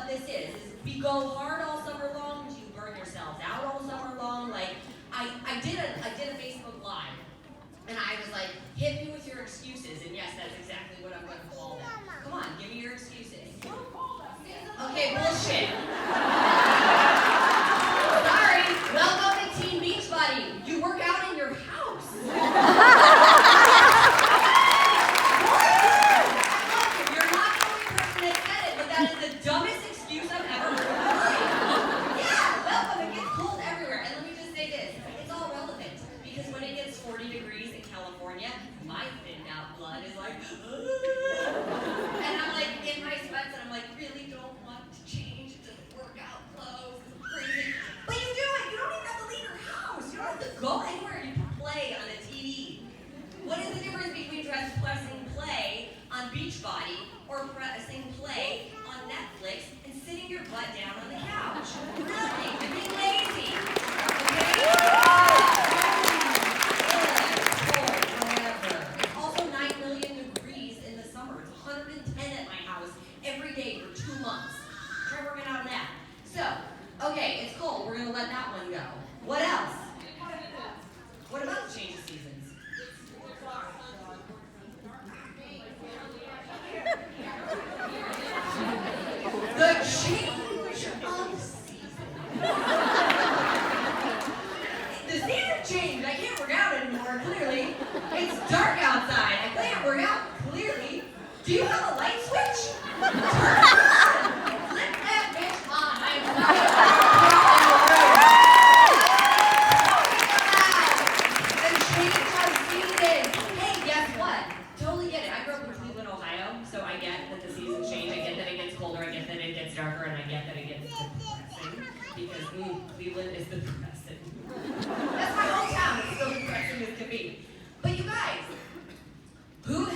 what this is we go hard all summer long, you burn yourselves out all summer long. Like, I did a Facebook Live, and I was like, hit me with your excuses, and yes, that's exactly what I'm going to call them. Come on, give me your excuses. Okay, bullshit. Sorry, welcome to Teen Beachbody. You work out in your house. Look, you're not the only person that said it, but that is the dumbest excuse I've ever heard in my life. Yeah, welcome. It gets cold everywhere. And let me just say this. It's all relevant. Because when it gets 40 degrees in California, my thinned out blood is like, and I'm like in my sweats, and I'm like, really don't want to change to workout clothes. It's crazy. But you do it. You don't even have to leave your house. You don't have to go anywhere. You can play on the TV. What is the difference between pressing play on Beachbody or pressing play on Netflix and sitting your butt down on the couch? Nothing. You're being lazy. Okay? It's also 9 million degrees in the summer. It's 110 at my house every day for 2 months. Try working out on that. So, okay, it's cold. We're going to let that one go. What else? What about the change of seasons? The change of season. The season changed. I can't work out anymore, clearly. It's dark outside. I can't work out, clearly. Do you have a light switch? Turn it on. Flip that bitch on. I'm not. The change of season. Hey, guess what? Totally get it. I grew up in Cleveland, Ohio, so I get that the seasons change. I get that it gets colder. I get that it gets darker, and I get that it gets depressing. Because Cleveland is depressing. That's my hometown. It's still depressing as can be. But you guys, who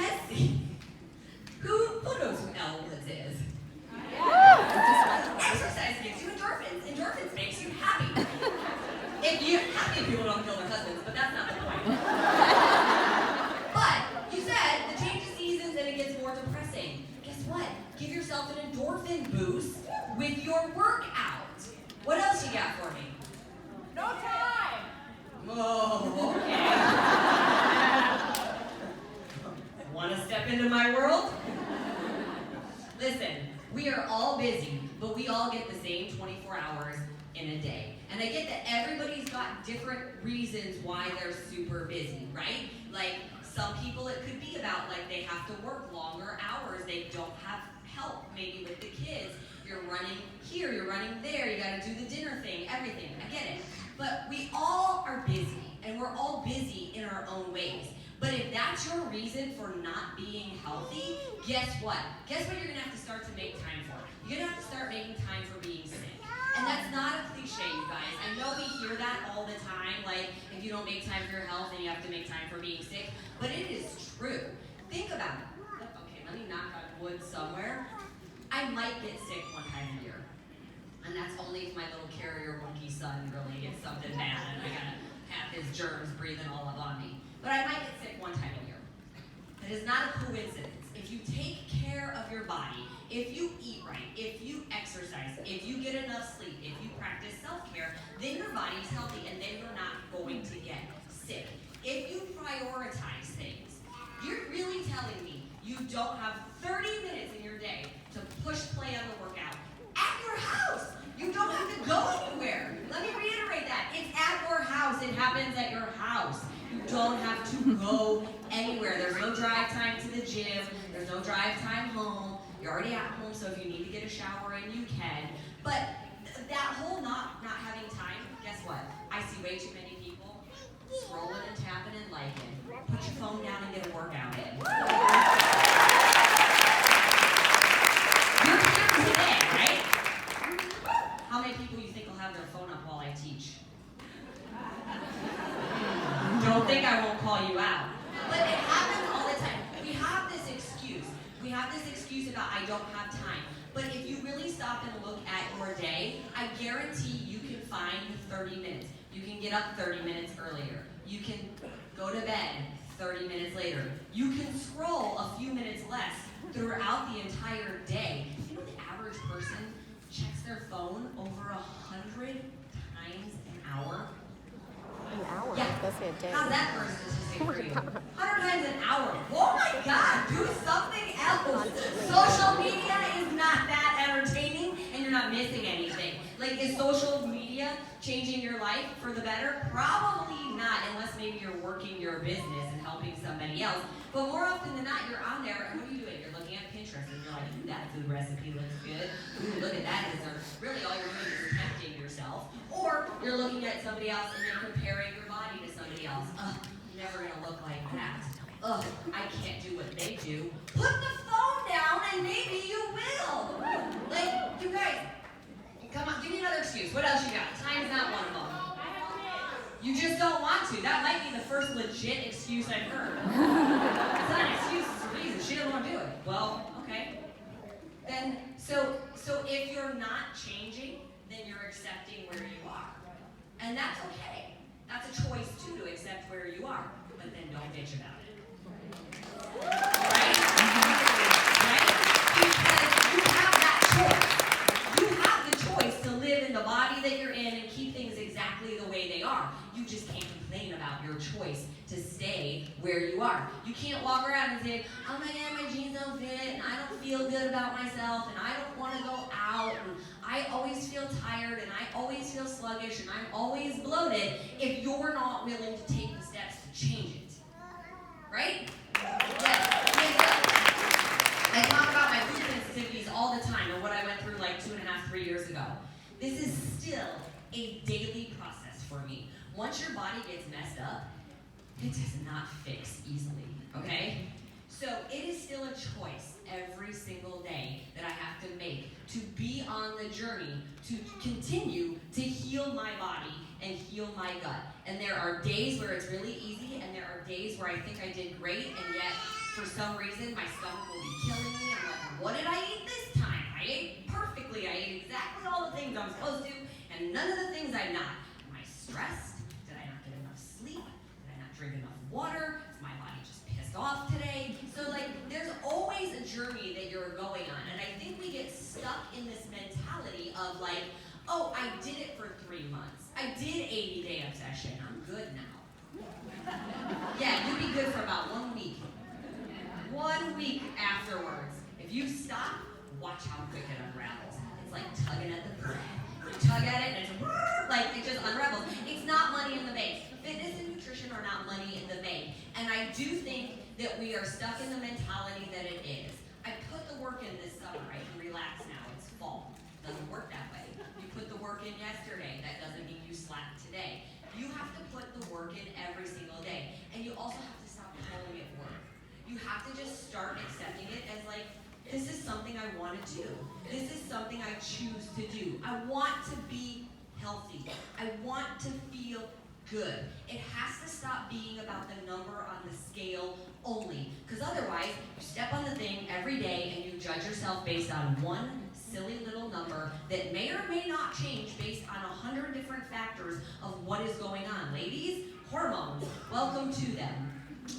knows who Elvis is? Exercise gives you endorphins. Endorphins makes you happy. Happy people don't kill their husbands, but that's not the point. But you said the change of seasons and it gets more depressing. Guess what? Give yourself an endorphin boost with your workout. What else you got for me? No time! Oh, okay. Want to step into my world? Listen, we are all busy, but we all get the same 24 hours in a day. And I get that everybody's got different reasons why they're super busy, right? Like, some people it could be about, like, they have to work longer hours, they don't have help, maybe with the kids. You're running here, you're running there, you gotta do the dinner thing, everything, I get it. But we all are busy, and we're all busy in our own ways. But if that's your reason for not being healthy, guess what? Guess what you're gonna have to start to make time for? You're gonna have to start making time for being sick. And that's not a cliche, you guys. I know we hear that all the time, like, if you don't make time for your health, then you have to make time for being sick. But it is true. Think about it. Okay, let me knock on wood somewhere. I might get sick one time a year. And that's only if my little carrier monkey son really gets something bad and I gotta have his germs breathing all up on me. But I might get sick one time a year. That is not a coincidence. If you take care of your body, if you eat right, if you exercise, if you get enough sleep, if you practice self-care, then your body's healthy and then you're not going to get sick. If you prioritize things, you're really telling me you don't have 30 minutes in your day to push play on the workout at your house. You don't have to go anywhere. Let me reiterate that. It's at your house. It happens at your house. You don't have to go anywhere. There's no drive time to the gym. There's no drive time home. You're already at home, so if you need to get a shower in, you can. But that whole not having time, guess what? I see way too many people scrolling and tapping and liking. Put your phone down and get a workout in. You're here today, right? How many people you think will have their phone up while I teach? Don't think I won't call you out. But it happens all the time. We have this excuse. We have this excuse about I don't have time. But if you really stop and look at your day, I guarantee you can find 30 minutes. You can get up 30 minutes earlier. You can go to bed 30 minutes later. You can scroll a few minutes less throughout the entire day. You know the average person checks their phone over 100 times an hour? An hour? Yeah. That's a day. How's that for a statistic for you? 100 times an hour. Oh my God, do something else. Social media is not that entertaining, and you're not missing anything. Like, is social media changing your life for the better? Probably not, unless maybe you're working your business and helping somebody else. But more often than not, you're on there, and what are you doing? You're looking at Pinterest, and you're like, ooh, that food recipe looks good. Ooh, look at that dessert. Really, all you're doing is tempting yourself. Or you're looking at somebody else, and you're comparing your body to somebody else. Ugh, I'm never gonna look like that. Ugh, I can't do what they do. Put the phone down, and maybe you will. Like, you guys, come on, give me another excuse. What else you got? Time's not one of them. You just don't want to. That might be the first legit excuse I've heard. It's not an excuse, it's a reason. She doesn't want to do it. Well, okay. Then, so if you're not changing, then you're accepting where you are. And that's okay. That's a choice, too, to accept where you are. But then don't bitch about it. Right? Right? Because you have that choice. You have the choice to live in the body that you're in and keep things exactly the way they are. You just can't complain about your choice to stay where you are. You can't walk around and say, oh my God, my jeans don't fit, and I don't feel good about myself, and I don't want to go out, and I always feel tired, and I always feel sluggish, and I'm always bloated, if you're not willing to take the steps to change it. Right? Yes. I talk about my food sensitivities all the time, and what I went through like 2.5, 3 years ago. This is still a daily process for me. Once your body gets messed up, it does not fix easily, okay? So it is still a choice every single day that I have to make to be on the journey to continue to heal my body and heal my gut. And there are days where it's really easy, and there are days where I think I did great, and yet for some reason my stomach will be killing me. I'm like, what did I eat this time? I ate perfectly. I ate exactly all the things I'm supposed to, and none of the things I'm not. Am I stressed? Did I not get enough sleep? Did I not drink enough water? Is my body just pissed off today? So like, there's always a journey that you're going on, and I think we get stuck in this mentality of like, oh, I did it for 3 months. I did 80-day obsession. I'm good now. Yeah, you'd be good for about 1 week. 1 week afterwards. If you stop, watch how quick it unravels. It's like tugging at the thread. You tug at it and it's like it just unravels. It's not money in the bank. Fitness and nutrition are not money in the bank. And I do think that we are stuck in the mentality that it is. I put the work in this summer. I can relax now. It's fall. Doesn't work that way. You put the work in yesterday. That doesn't mean you slack today. You have to put the work in every single day. And you also have to stop calling it work. You have to just start accepting it as like, this is something I want to do. This is something I choose to do. I want to be healthy. I want to feel good. It has to stop being about the number on the scale only. Because otherwise, you step on the thing every day and you judge yourself based on one silly little number that may or may not change based on 100 different factors of what is going on. Ladies, hormones, welcome to them.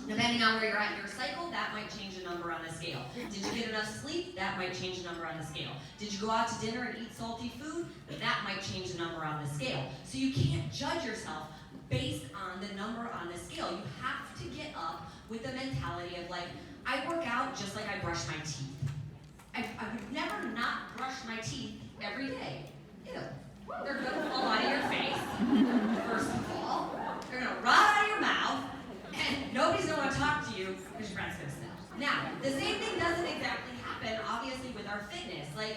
Depending on where you're at in your cycle, that might change the number on the scale. Did you get enough sleep? That might change the number on the scale. Did you go out to dinner and eat salty food? That might change the number on the scale. So you can't judge yourself based on the number on the scale. You have to get up with the mentality of like, I work out just like I brush my teeth. I would never not brush my teeth every day. Ew. They're gonna fall out of your face, first of all. They're gonna rot out of your mouth. And nobody's going to want to talk to you because your breath's going to smell. Now, the same thing doesn't exactly happen, obviously, with our fitness. Like,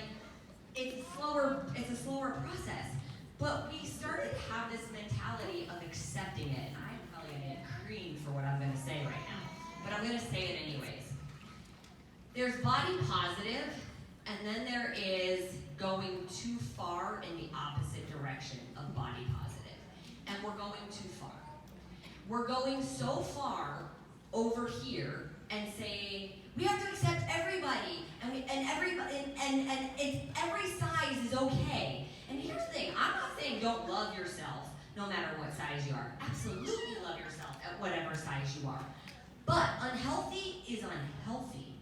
it's a slower process. But we started to have this mentality of accepting it. And I'm probably going to get creamed for what I'm going to say right now. But I'm going to say it anyways. There's body positive, and then there is going too far in the opposite direction of body positive. And we're going too far. We're going so far over here and saying we have to accept everybody, and every size is okay. And here's the thing: I'm not saying don't love yourself no matter what size you are. Absolutely love yourself at whatever size you are. But unhealthy is unhealthy.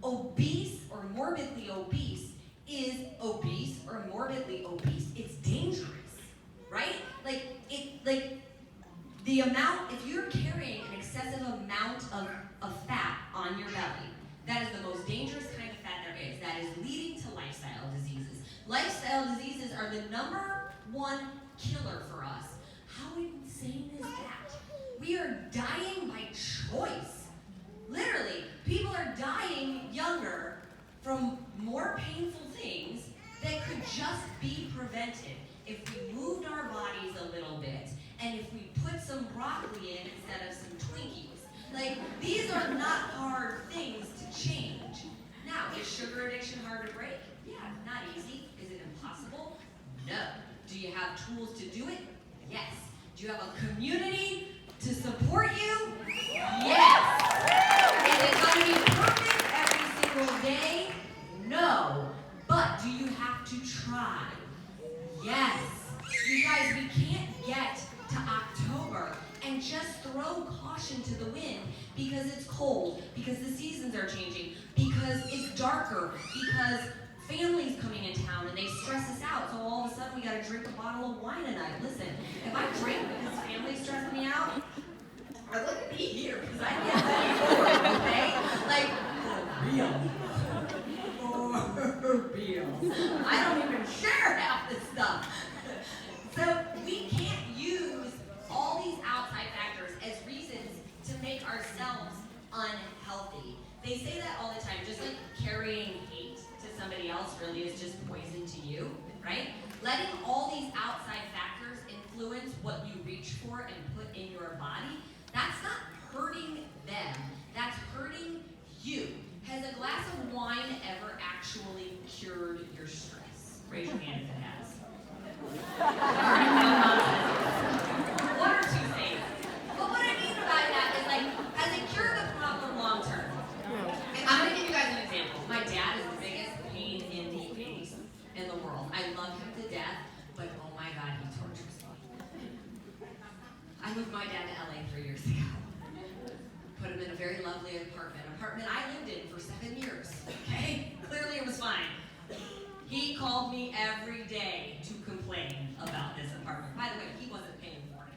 Obese or morbidly obese is obese or morbidly obese, it's dangerous, right? Like the amount, if you're carrying an excessive amount of fat on your belly, that is the most dangerous kind of fat there is. That is leading to lifestyle diseases. Lifestyle diseases are the #1 killer for us. How insane is that? We are dying by choice. Literally, people are dying younger from more painful things that could just be prevented if we moved our bodies a little bit and if we put some broccoli in instead of some Twinkies. Like, these are not hard things to change. Now, is sugar addiction hard to break? Yeah, not easy. Is it impossible? No. Do you have tools to do it? Yes. Do you have a community to support you? Yes. Is it going to be perfect every single day? No. But do you have to try? Yes. You guys, we can't get to October and just throw caution to the wind because it's cold, because the seasons are changing, because it's darker, because families coming in town and they stress us out, so all of a sudden we gotta drink a bottle of wine a night. Listen, if I drink because family stressed me out, or look at me here, because I can't anymore, okay? Like, for real. I don't even share half this stuff. So we can't use all these outside factors as reasons to make ourselves unhealthy. They say that all the time, just like carrying hate to somebody else really is just poison to you, right? Letting all these outside factors influence what you reach for and put in your body, that's not hurting them, that's hurting you. Has a glass of wine ever actually cured your stress? Raise your hand if it has. Alright, no nonsense. One or two things. But what I mean by that is, like, has it cured the problem long term? Okay, I'm gonna give you guys an example. My dad is the biggest pain in the ace in the world. I love him to death, but oh my God, he tortures me. I moved my dad to LA 3 years ago. Put him in a very lovely apartment I lived in for 7 years, okay? Clearly it was fine. He called me every day to complain about this apartment. By the way, he wasn't paying for it.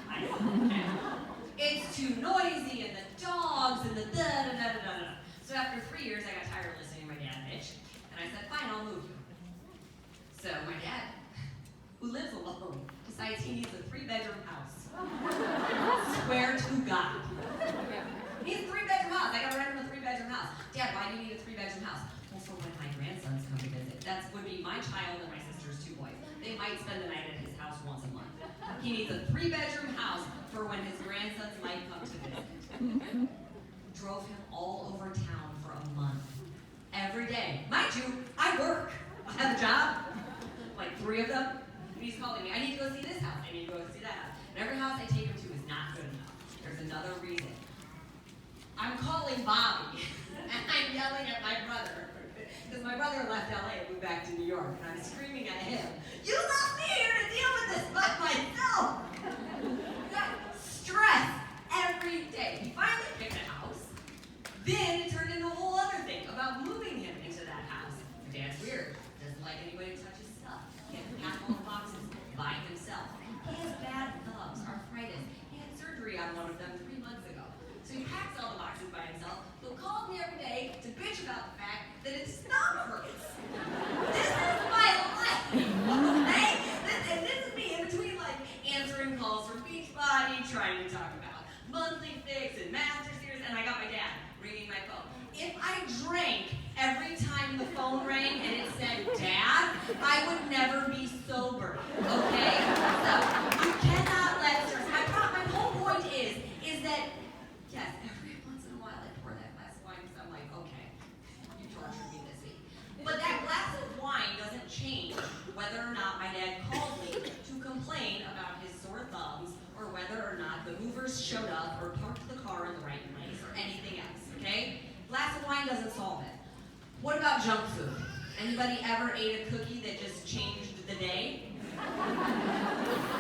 I know, okay? It's too noisy, and the dogs, and the da-da-da-da-da-da. So after 3 years, I got tired of listening to my dad bitch, and I said, fine, I'll move you. So my dad, who lives alone, decides he needs a 3-bedroom house. Swear to God. He needs a 3-bedroom house. I gotta rent him a 3-bedroom house. Dad, why do you need a 3-bedroom house? Well, for when my grandsons come to visit. That would be my child and my sister's 2 boys. They might spend the night at his house once a month. He needs a 3-bedroom house for when his grandsons might come to visit. Drove him all over town for a month. Every day. Mind you, I work. I have a job. Like 3 of them. And he's calling me. I need to go see this house. I need to go see that house. And every house I take him to is not good enough. There's another reason. I'm calling Bobby, and I'm yelling at my brother, because my brother left LA and moved back to New York, and I'm screaming at him, you left me here to deal with this by myself! Got stress every day. He finally picked a house. Then it turned into a whole other thing about moving him into that house. Dad's weird. Doesn't like anybody to touch his stuff. He has to pack all the boxes by himself. He has bad thumbs, arthritis. He had surgery on one of them 3 months ago. So he packs all the boxes by himself, but calls me every day to bitch about the fact that his thumb hurts. This is my life, okay? This is me in between, like, answering calls from Beachbody, trying to talk about monthly fix and master series, and I got my dad ringing my phone. If I drank every time the phone rang and it said Dad, I would never be sober, okay? So you cannot let stress. My whole point is that yes, every once in a while I pour that glass of wine because I'm like, okay, you tortured me this week. But that glass of wine doesn't change whether or not my dad called me to complain about his sore thumbs or whether or not the movers showed up or parked the car in the right place or anything else, okay? Glass of wine doesn't solve it. What about junk food? Anybody ever ate a cookie that just changed the day?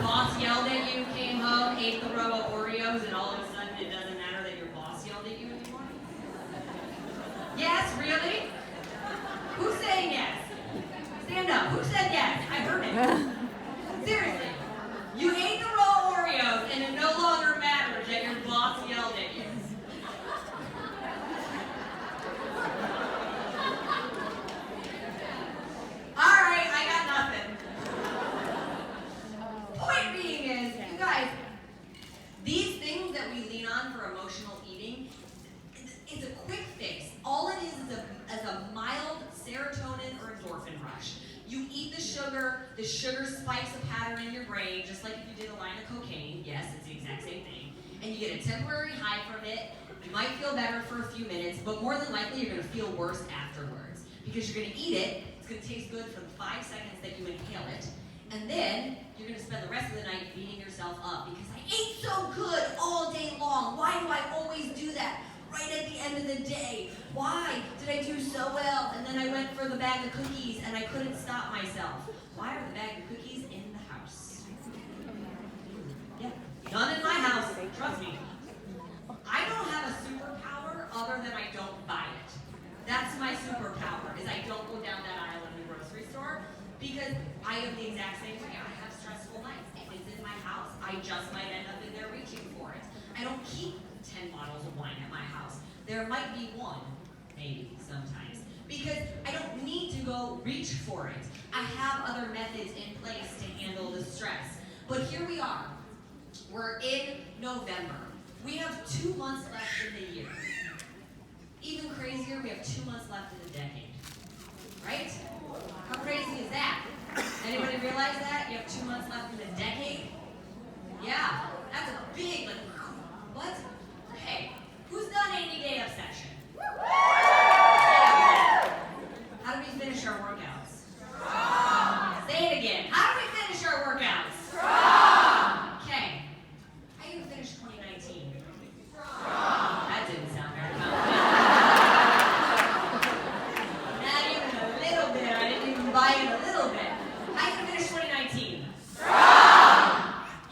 Boss yelled at you, came home, ate the row of Oreos, and all of a sudden it doesn't matter that your boss yelled at you anymore? Yes, really? Who's saying yes? said yes? I heard it. Seriously. You ate the raw Oreos and it no longer matters that your boss yelled at you. Alright, I got nothing. Point being is, you guys, these things that we lean on for emotional eating, it's a quick fix. All it is a mild serotonin or endorphin rush. You eat the sugar spikes a pattern in your brain, just like if you did a line of cocaine. Yes, it's the exact same thing. And you get a temporary high from it. You might feel better for a few minutes, but more than likely you're going to feel worse afterwards. Because you're going to eat it, it's going to taste good for the 5 seconds that you inhale it, and then you're going to spend the rest of the night beating yourself up because I ate so good all day long. Why do I always do that right at the end of the day? Why did I do so well? And then I went for the bag of cookies and I couldn't stop myself. Why are the bag of cookies in the house? Yeah, none in my house, trust me. I don't have a superpower other than I don't buy it. That's my superpower, is I don't go down that aisle in the grocery store because I am the exact same way. I have stressful nights. If it's in my house, I just might end up in there reaching for it. I don't keep 10 bottles of wine at my house. There might be one, maybe, sometimes, because I don't need to go reach for it. I have other methods in place to handle the stress. But here we are. We're in November. We have 2 months left in the year. Even crazier, we have 2 months left in the decade. Right? How crazy is that? Anybody realize that? You have 2 months left in the decade? Yeah, that's a big, like, what? Hey, who's done 80-day obsession? How do we finish our workouts? Say it again. How do we finish our workouts? Okay. How you gonna finish 2019? That didn't sound very confident. Not even a little bit. I didn't even buy it a little bit. How you gonna finish 2019?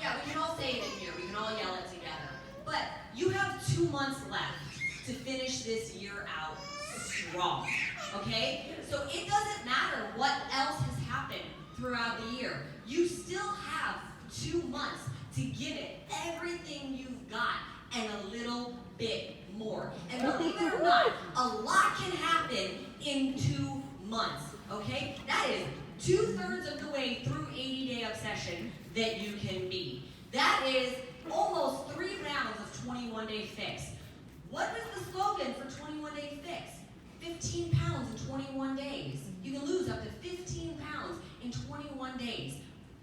Yeah, we can all say it in here. We can all yell it together. But you have 2 months left to finish this year out strong. Okay? So it doesn't matter what else has happened throughout the year. You still have 2 months to give it everything you've got and a little bit more. And believe it or not, a lot can happen in 2 months. Okay? That is 2/3 of the way through 80-day obsession that you can be. That is almost 3 rounds of 21-day fix. What was the slogan for 21-day fix? 15 pounds in 21 days. You can lose up to 15 pounds in 21 days.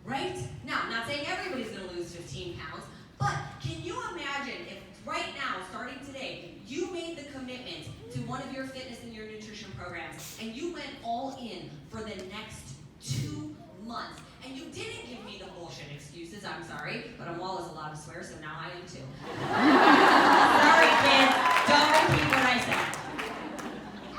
Right? Now, I'm not saying everybody's going to lose 15 pounds, but can you imagine if right now, starting today, you made the commitment to one of your fitness and your nutrition programs, and you went all in for the next 2 months, and you didn't give me the bullshit excuses, I'm sorry, but I'm always allowed to swear, so now I am too. Sorry, kids, don't repeat what I said.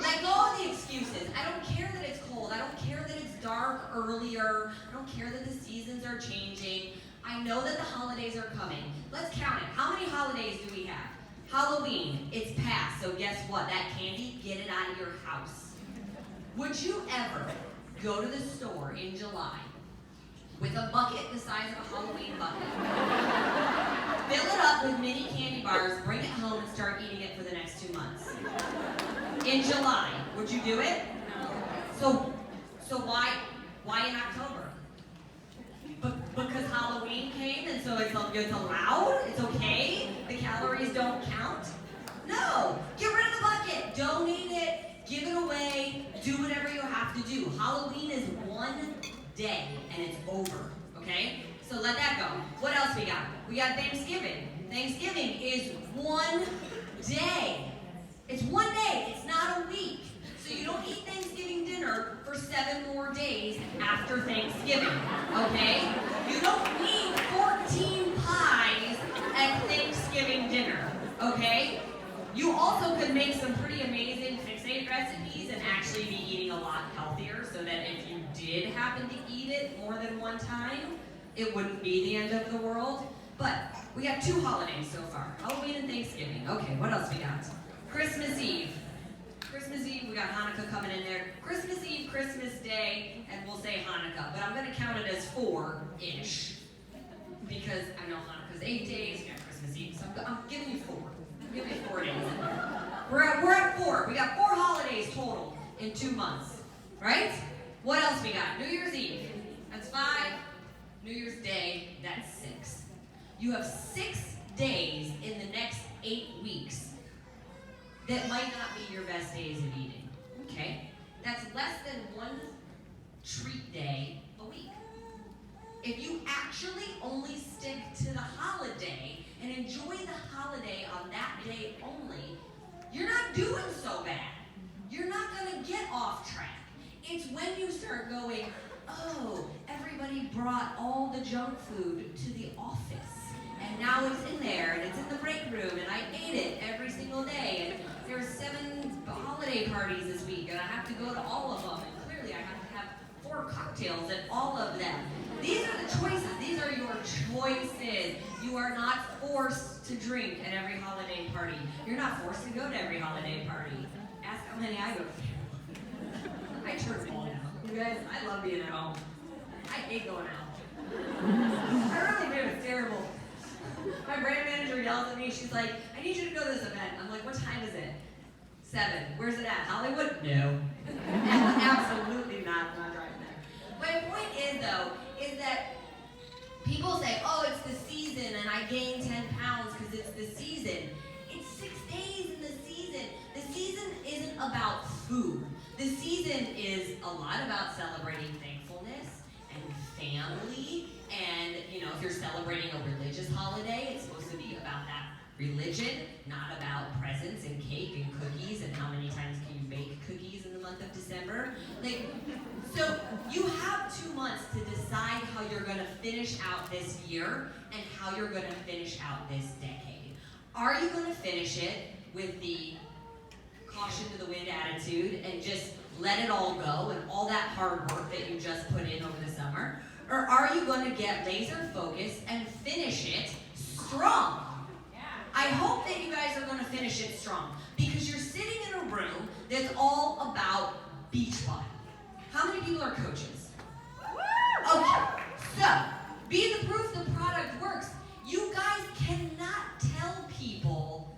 Let go of the excuses. I don't care that it's cold. I don't care that it's dark earlier. I don't care that the seasons are changing. I know that the holidays are coming. Let's count it. How many holidays do we have? Halloween, it's past, so guess what? That candy, get it out of your house. Would you ever go to the store in July with a bucket the size of a Halloween bucket, fill it up with mini candy bars, bring it home, and start eating it for the next 2 months? In July, would you do it? No. So why in October? Because Halloween came and so it's allowed? It's okay? The calories don't count? No! Get rid of the bucket! Donate it! Give it away! Do whatever you have to do. Halloween is 1 day and it's over. Okay? So let that go. What else we got? We got Thanksgiving. Thanksgiving is 1 day. It's 1 day. It's not a week. So you don't eat Thanksgiving dinner for 7 more days after Thanksgiving, okay? You don't need 14 pies at Thanksgiving dinner, okay? You also could make some pretty amazing fixate recipes and actually be eating a lot healthier so that if you did happen to eat it more than 1 time, it wouldn't be the end of the world. But we got 2 holidays so far, Halloween and Thanksgiving. Okay, what else we got? Christmas Eve. Christmas Eve, we got Hanukkah coming in there. Christmas Eve Christmas Day, and we'll say Hanukkah, but I'm going to count it as 4-ish. Because I know Hanukkah's 8 days, we got Christmas Eve, so I'm giving you 4. I'm giving you 4 days. We're at 4. We got 4 holidays total in 2 months, right? What else we got? New Year's Eve, that's 5. New Year's Day, that's 6. You have 6 days in the next 8 weeks that might not be your best days of eating, okay? That's less than 1 treat day a week. If you actually only stick to the holiday and enjoy the holiday on that day only, you're not doing so bad. You're not going to get off track. It's when you start going, oh, everybody brought all the junk food to the office, and now it's in there, and it's in the break room, and I ate it every single day, and there's 7 holiday parties this week, and I have to go to all of them, and clearly I have to have 4 cocktails at all of them. These are the choices. These are your choices. You are not forced to drink at every holiday party. You're not forced to go to every holiday party. Ask how many I go to. I turn it all down. You guys, I love being at home. I hate going out. I really do. It's terrible. My brand manager yells at me. She's like, I need you to go to this event. I'm like, what time is it? 7. Where's it at? Hollywood? No. Absolutely not. I'm not driving there. My point is, though, is that people say, oh, it's the season and I gained 10 pounds because it's the season. It's 6 days in the season. The season isn't about food. The season is a lot about celebrating thankfulness and family, and if you're celebrating a religious holiday, it's supposed to be about that religion, not about presents and cake and cookies and how many times can you bake cookies in the month of December. So you have 2 months to decide how you're going to finish out this year and how you're going to finish out this decade. Are you going to finish it with the caution to the wind attitude and just let it all go and all that hard work that you just put in over the summer? Or are you going to get laser focused and finish it strong? I hope that you guys are going to finish it strong, because you're sitting in a room that's all about Beachbody. How many people are coaches? Okay, so be the proof the product works. You guys cannot tell people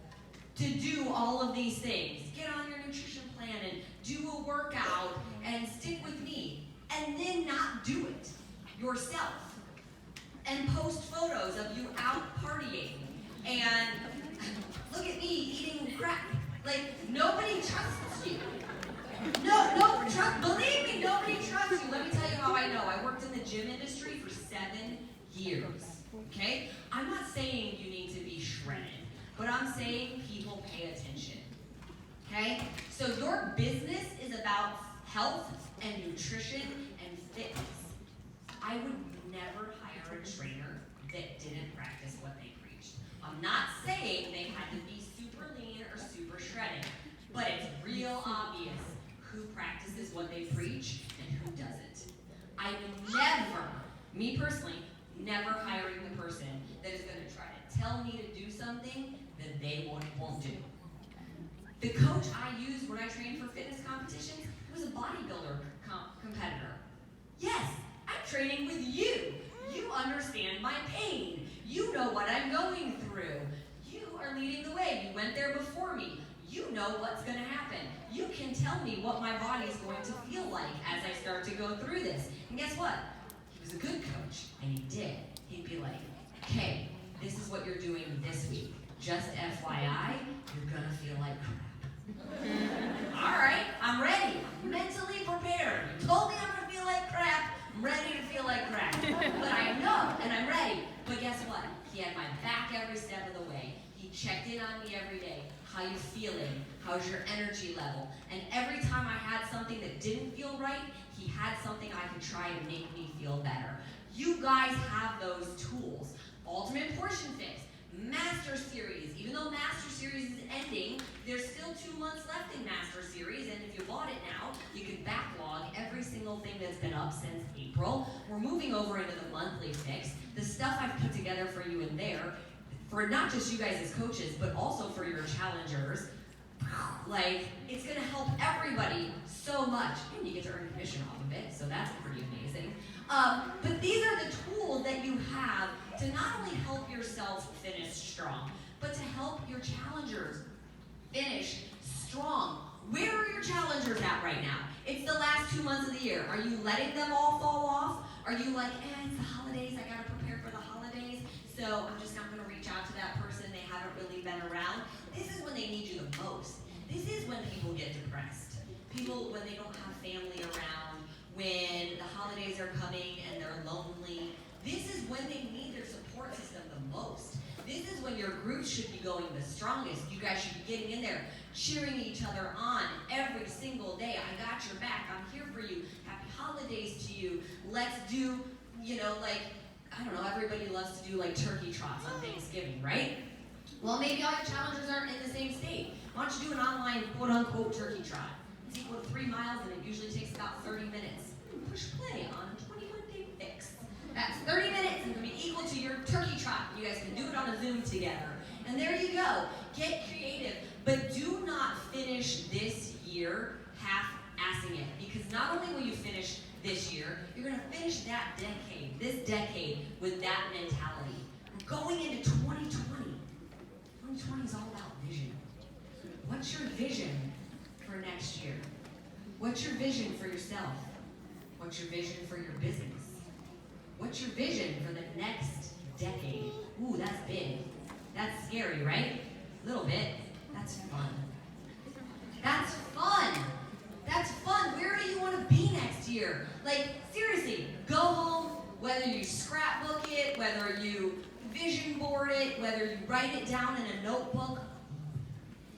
to do all of these things. Get on your nutrition plan and do a workout and stick with me, and then not do it yourself and post photos of you out partying and look at me eating crap. Nobody trusts you. Believe me, nobody trusts you. Let me tell you how I know. I worked in the gym industry for 7 years, okay? I'm not saying you need to be shredded, but I'm saying people pay attention, okay? So your business is about health and nutrition and fitness. I would never hire a trainer that didn't practice what they preached. I'm not saying they had to be super lean or super shredded, but it's real obvious who practices what they preach and who doesn't. I'm never, me personally, never hiring the person that is going to try to tell me to do something that they won't do. The coach I used when I trained for fitness competitions was a bodybuilder competitor. Yes, I'm training with you. You understand my pain. You know what I'm going through. You are leading the way. You went there before me. You know what's going to happen. You can tell me what my body's going to feel like as I start to go through this. And guess what? He was a good coach, and he did. He'd be like, okay, this is what you're doing this week. Just FYI, you're going to feel like crap. All right, I'm ready. I'm mentally prepared. You told me I'm going to feel like crap. I'm ready to feel like crap. But I know, and I'm ready. But guess what? He had my back every step of the way. He checked in on me every day. How you feeling? How's your energy level? And every time I had something that didn't feel right, he had something I could try to make me feel better. You guys have those tools. Ultimate Portion Fix, Master Series. Even though Master Series is ending, there's still 2 months left in Master Series, and if you bought it now, you can backlog every single thing that's been up since April. We're moving over into the monthly fix. The stuff I've put together for you in there, for not just you guys as coaches, but also for your challengers. Like, it's gonna help everybody so much. And you get to earn commission off of it, so that's pretty amazing. But these are the tools that you have to not only help yourself finish strong, but to help your challengers finish strong. Where are your challengers at right now? It's the last 2 months of the year. Are you letting them all fall off? Are you like, it's the holidays, I gotta prepare for the holidays, so I'm just not gonna reach out to that person, they haven't really been around? This is when they need you the most. This is when people get depressed. People, when they don't have family around, when the holidays are coming and they're lonely. This is when they need their support system the most. This is when your group should be going the strongest. You guys should be getting in there, cheering each other on every single day. I got your back. I'm here for you. Happy holidays to you. Let's do, I don't know, everybody loves to do like turkey trots on Thanksgiving, right? Well, maybe all your challengers aren't in the same state. Why don't you do an online quote-unquote turkey trot? It's equal to 3 miles and it usually takes about 30 minutes. Push play on 21-day fix. That's 30 minutes and it'll be equal to your turkey trot. You guys can do it on a Zoom together. And there you go. Get creative. But do not finish this year half-assing it. Because not only will you finish this year, you're going to finish that decade, this decade, with that mentality. We're going into 2020. 2020 is all about vision. What's your vision for next year? What's your vision for yourself? What's your vision for your business? What's your vision for the next decade? Ooh, that's big. That's scary, right? A little bit. That's fun. That's fun. That's fun. Where do you want to be next year? Like, seriously, go home, whether you scrapbook it, whether you vision board it, whether you write it down in a notebook.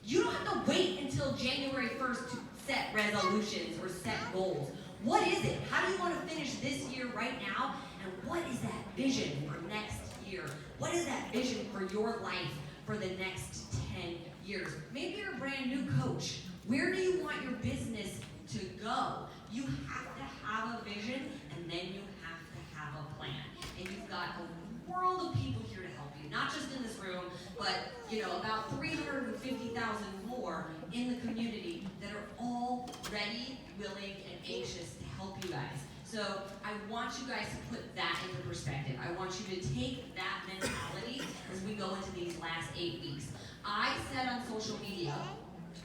You don't have to wait until January 1st to set resolutions or set goals. What is it? How do you want to finish this year right now? And what is that vision for next year? What is that vision for your life for the next 10 years? Maybe you're a brand new coach. Where do you want your business to go? You have to have a vision, and then you have to have a plan. And you've got a world of people here to help you, not just in this room, but about 350,000 more in the community that are all ready, willing, and anxious to help you guys. So I want you guys to put that into perspective. I want you to take that mentality as we go into these last 8 weeks. I said on social media,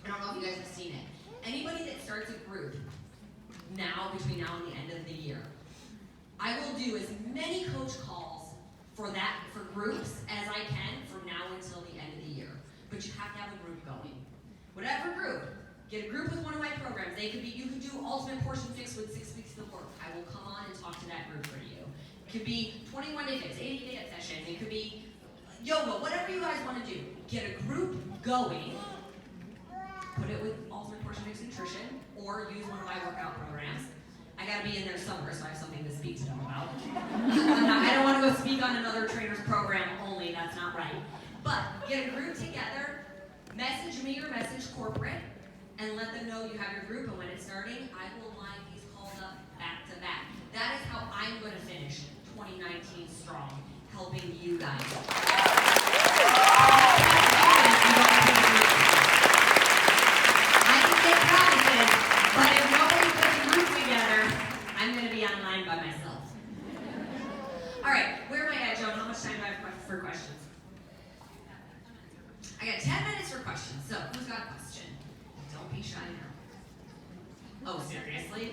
I don't know if you guys have seen it, anybody that starts a group between now and the end of the year, I will do as many coach calls for groups as I can from now until the end of the year. But you have to have a group going. Whatever group, get a group with one of my programs. You could do Ultimate Portion Fix with 6 weeks of work. I will come on and talk to that group for you. It could be 21-day fix, 80-day obsession. It could be yoga, whatever you guys want to do. Get a group going. Put it with Ultimate Portion Fix Nutrition, or use one of my workout programs. I gotta be in there somewhere, so I have something to speak to them about. I don't want to go speak on another trainer's program only, that's not right. But get a group together, message me or message corporate, and let them know you have your group, and when it's starting, I